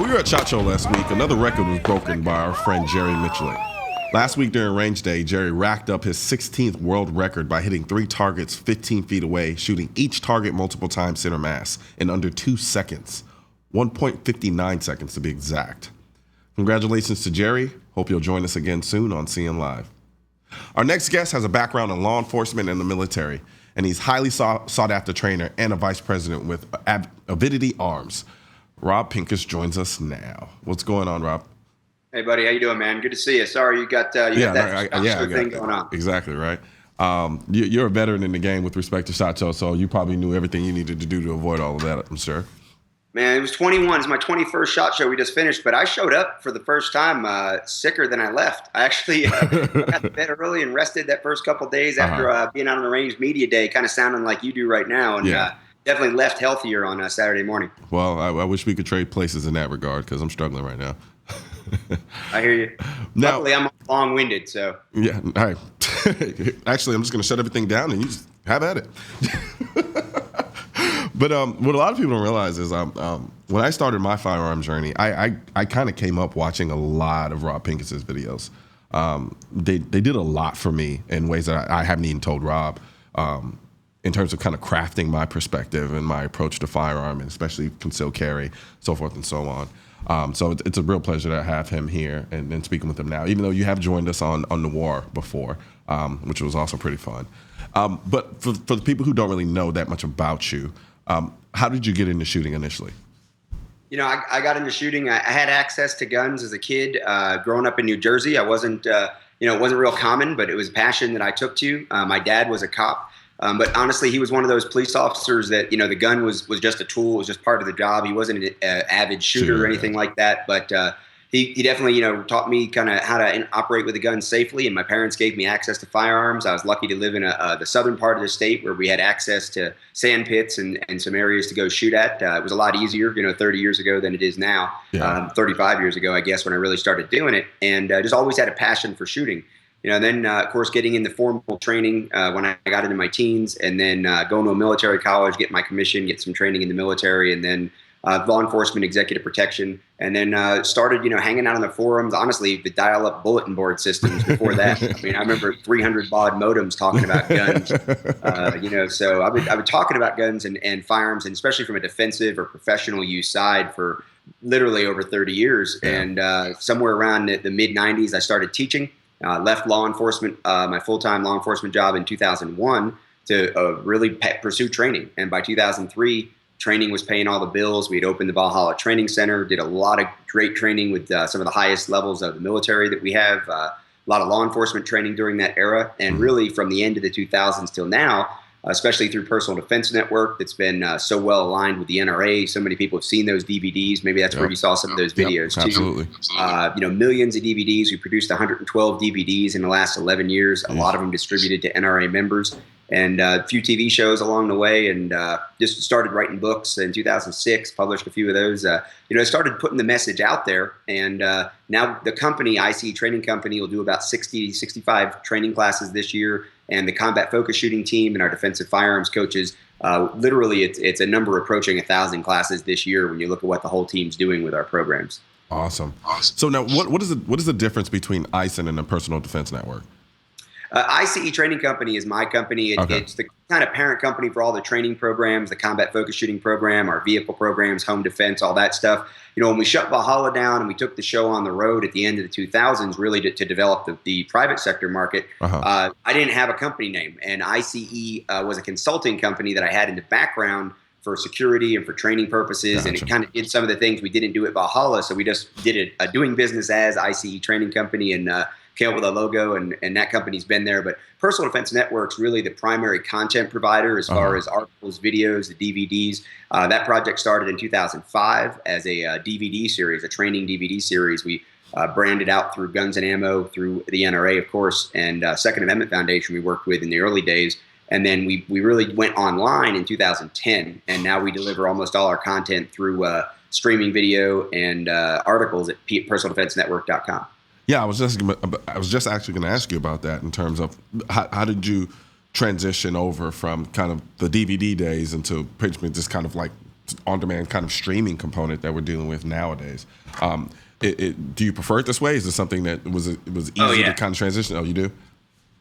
we were at SHOT Show last week, another record was broken by our friend Jerry Mitchell. Last week during range day, Jerry racked up his 16th world record by hitting 3 targets 15 feet away, shooting each target multiple times center mass in under 2 seconds. 1.59 seconds to be exact. Congratulations to Jerry. Hope you'll join us again soon on CN Live. Our next guest has a background in law enforcement and the military, and he's highly sought-after trainer and a vice president with Avidity Arms. Rob Pincus joins us now. What's going on, Rob? Hey, buddy. How you doing, man? Good to see you. Sorry you got that thing going on. Exactly, right. You're a veteran in the game with respect to SHOT Show, so you probably knew everything you needed to do to avoid all of that, I'm sure. Man, it was 21. It's my 21st SHOT Show we just finished, but I showed up for the first time sicker than I left. I actually got to bed early and rested that first couple of days after being out on the range media day, kind of sounding like you do right now, and definitely left healthier on Saturday morning. Well, I wish we could trade places in that regard because I'm struggling right now. I hear you. Now, luckily, I'm long-winded, so. Yeah, all right. Actually, I'm just going to shut everything down and you just have at it. But what a lot of people don't realize is when I started my firearm journey, I kind of came up watching a lot of Rob Pincus's videos. They did a lot for me in ways that I haven't even told Rob in terms of kind of crafting my perspective and my approach to firearm, and especially concealed carry, so forth and so on. So it's a real pleasure to have him here and speaking with him now, even though you have joined us on the war before, which was also pretty fun. But for the people who don't really know that much about you, how did you get into shooting initially? You know, I got into shooting. I had access to guns as a kid. Growing up in New Jersey, I wasn't, it wasn't real common, but it was a passion that I took to. My dad was a cop. But honestly, he was one of those police officers that, the gun was just a tool. It was just part of the job. He wasn't an avid shooter or anything like that. But he definitely, taught me kind of how to operate with a gun safely. And my parents gave me access to firearms. I was lucky to live in the southern part of the state where we had access to sand pits and some areas to go shoot at. It was a lot easier, 30 years ago than it is now. 35 years ago, I guess, when I really started doing it. And just always had a passion for shooting. Then, of course, getting into formal training when I got into my teens, and then going to a military college, get my commission, get some training in the military, and then law enforcement, executive protection, and then started, hanging out on the forums. Honestly, the dial-up bulletin board systems before that. I mean, I remember 300 baud modems talking about guns. So I've been talking about guns and firearms, and especially from a defensive or professional use side for literally over 30 years. Yeah. And somewhere around the mid-'90s, I started teaching. Left law enforcement, my full-time law enforcement job in 2001 to really pursue training. And by 2003, training was paying all the bills. We had opened the Valhalla Training Center, did a lot of great training with some of the highest levels of the military that we have, a lot of law enforcement training during that era. And really from the end of the 2000s till now, especially through Personal Defense Network that's been so well aligned with the NRA. So many people have seen those DVDs. Maybe that's where you saw some of those videos too. Absolutely. Millions of DVDs. We produced 112 DVDs in the last 11 years, a lot of them distributed to NRA members, and a few TV shows along the way, and just started writing books in 2006, published a few of those. I started putting the message out there, and now the company, ICE Training Company, will do about 65 training classes this year, and the combat focus shooting team and our defensive firearms coaches, literally it's a number approaching 1,000 classes this year when you look at what the whole team's doing with our programs. Awesome. So now what is the difference between ICE and the Personal Defense Network? ICE Training Company is my company. It's the kind of parent company for all the training programs, the combat focus shooting program, our vehicle programs, home defense, all that stuff. When we shut Valhalla down and we took the show on the road at the end of the 2000s, really to develop the private sector market, I didn't have a company name. And ICE was a consulting company that I had in the background for security and for training purposes. Gotcha. And it kind of did some of the things we didn't do at Valhalla. So we just did a doing business as ICE Training Company, and came up with a logo, and that company's been there. But Personal Defense Network's really the primary content provider as far as articles, videos, the DVDs. That project started in 2005 as a DVD series, a training DVD series. We branded out through Guns and Ammo, through the NRA, of course, and Second Amendment Foundation we worked with in the early days. And then we really went online in 2010, and now we deliver almost all our content through streaming video and articles at personaldefensenetwork.com. Yeah, I was just actually going to ask you about that in terms of how did you transition over from kind of the DVD days into just kind of like on-demand kind of streaming component that we're dealing with nowadays. Do you prefer it this way? Is this something that was easy to kind of transition? Oh, you do?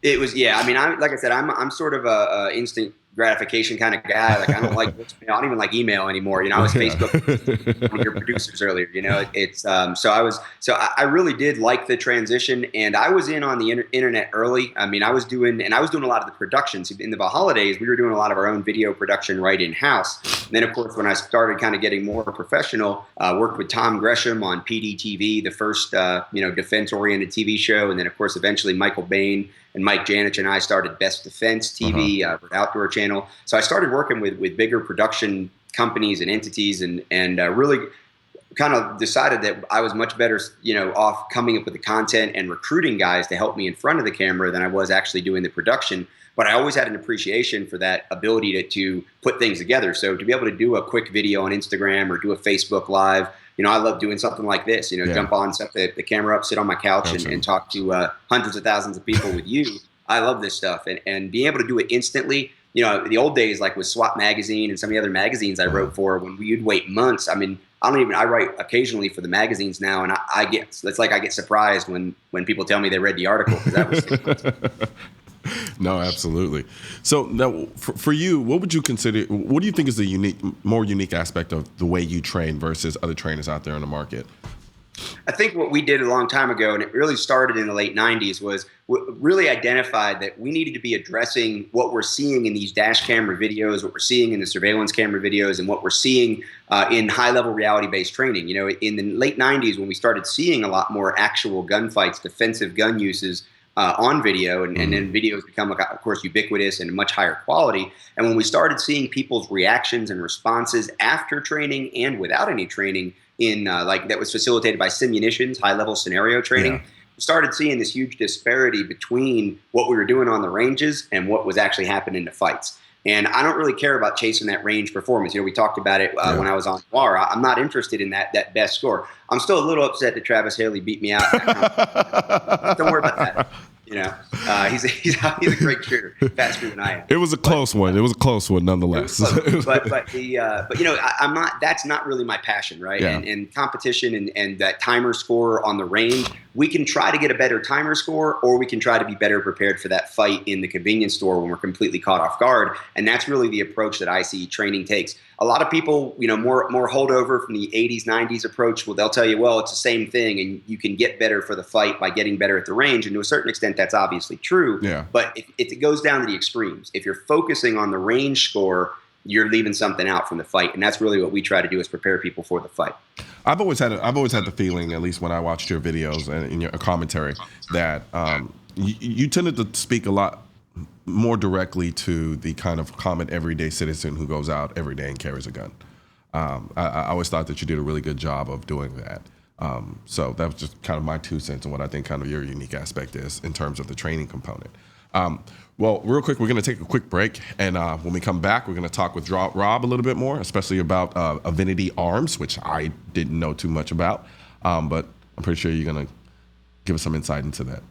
It was, yeah. I mean, like I said, I'm sort of a instant gratification kind of guy. Like I don't like, I don't even like email anymore. You know, I was Facebook one of your producers earlier. You know, it's I really did like the transition, and I was in on the internet early. I mean, I was doing a lot of the productions in the holidays. We were doing a lot of our own video production right in house. And then, of course, when I started kind of getting more professional, worked with Tom Gresham on PDTV, the first defense-oriented TV show, and then, of course, eventually Michael Bain and Mike Janich and I started Best Defense TV, Outdoor Channel. So I started working with bigger production companies and entities, and really kind of decided that I was much better, off coming up with the content and recruiting guys to help me in front of the camera than I was actually doing the production. But I always had an appreciation for that ability to put things together. So to be able to do a quick video on Instagram or do a Facebook Live, I love doing something like this, jump on, set the camera up, sit on my couch and talk to hundreds of thousands of people with you. I love this stuff. And being able to do it instantly, the old days, like with SWAT Magazine and some of the other magazines I wrote for, when you'd wait months. I mean, I write occasionally for the magazines now, and it's like I get surprised when people tell me they read the article, because that was 6 months. No, absolutely. So now, for you, what do you think is the more unique aspect of the way you train versus other trainers out there in the market? I think what we did a long time ago, and it really started in the late 90s, was really identified that we needed to be addressing what we're seeing in these dash camera videos, what we're seeing in the surveillance camera videos, and what we're seeing in high-level reality-based training. In the late 90s, when we started seeing a lot more actual gunfights, defensive gun uses, on video, and then videos become, of course, ubiquitous and much higher quality. And when we started seeing people's reactions and responses after training and without any training that was facilitated by simunitions, high-level scenario training, we started seeing this huge disparity between what we were doing on the ranges and what was actually happening in the fights. And I don't really care about chasing that range performance. We talked about it when I was on Noir. I'm not interested in that best score. I'm still a little upset that Travis Haley beat me out. Don't worry about that. He's a great shooter, faster than I am. It was a close one. It was a close one, nonetheless. But I'm not. That's not really my passion, right? Yeah. And competition and that timer score on the range, we can try to get a better timer score, or we can try to be better prepared for that fight in the convenience store when we're completely caught off guard. And that's really the approach that I see training takes. A lot of people, more holdover from the 80s, 90s approach, well, they'll tell you, well, it's the same thing, and you can get better for the fight by getting better at the range. And to a certain extent, that's obviously true. Yeah. But it goes down to the extremes. If you're focusing on the range score, you're leaving something out from the fight. And that's really what we try to do, is prepare people for the fight. I've always had the feeling, at least when I watched your videos and in your commentary, that you tended to speak a lot more directly to the kind of common everyday citizen who goes out every day and carries a gun. I always thought that you did a really good job of doing that. So that was just kind of my 2 cents on what I think kind of your unique aspect is in terms of the training component. Well, real quick, we're going to take a quick break, and when we come back, we're going to talk with Rob a little bit more, especially about Avinity Arms, which I didn't know too much about, but I'm pretty sure you're going to give us some insight into that.